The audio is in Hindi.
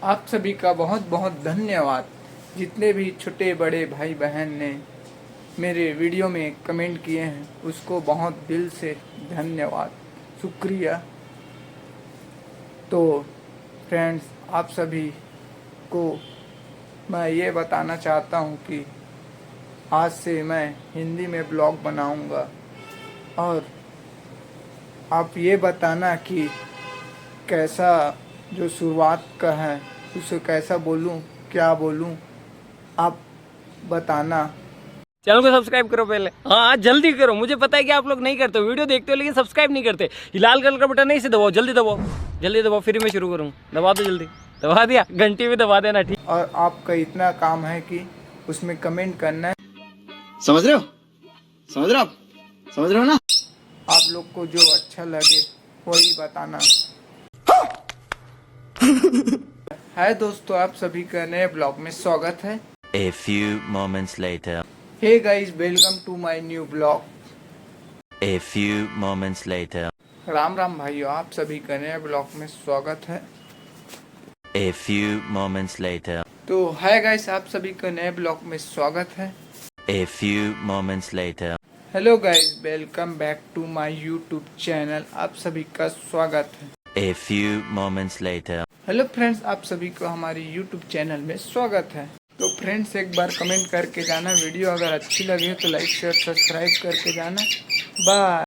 आप सभी का बहुत बहुत धन्यवाद। जितने भी छोटे बड़े भाई बहन ने मेरे वीडियो में कमेंट किए हैं उसको बहुत दिल से धन्यवाद, शुक्रिया। तो फ्रेंड्स, आप सभी को मैं ये बताना चाहता हूँ कि आज से मैं हिंदी में ब्लॉग बनाऊँगा और आप ये बताना कि कैसा जो शुरुआत का है उसे कैसा बोलूं, क्या बोलूं, आप बताना। चैनल को सब्सक्राइब करो पहले। हाँ जल्दी करो, मुझे पता है कि आप लोग नहीं करते हो, वीडियो देखते हो लेकिन सब्सक्राइब नहीं करते। ये लाल कलर का बटन नहीं, इसे दबाओ, जल्दी दबाओ, जल्दी दबाओ, फिर मैं शुरू करूँ। दबा दो जल्दी, दबा दिया, घंटी भी दबा देना, ठीक। और आपका इतना काम है कि उसमें कमेंट करना है। समझ रहे हो? समझ रहे हो आप? समझ रहे हो ना? आप लोग को जो अच्छा लगे वही बताना है। दोस्तों, आप सभी का नए ब्लॉग में स्वागत है। A few moments later. Hey guys, welcome to my new blog. A few moments later. Ram Ram भाइयों, आप सभी का नए ब्लॉग में स्वागत है। A few moments later. तो है गाइस, आप सभी का नए ब्लॉग में स्वागत है। A few moments later. Hello guys, welcome back to my YouTube channel. आप सभी का स्वागत है। A few moments later. Hello friends, आप सभी को हमारी यूट्यूब चैनल में स्वागत है। तो फ्रेंड्स, एक बार कमेंट करके जाना। वीडियो अगर अच्छी लगी हो तो लाइक शेयर सब्सक्राइब करके जाना। बाय।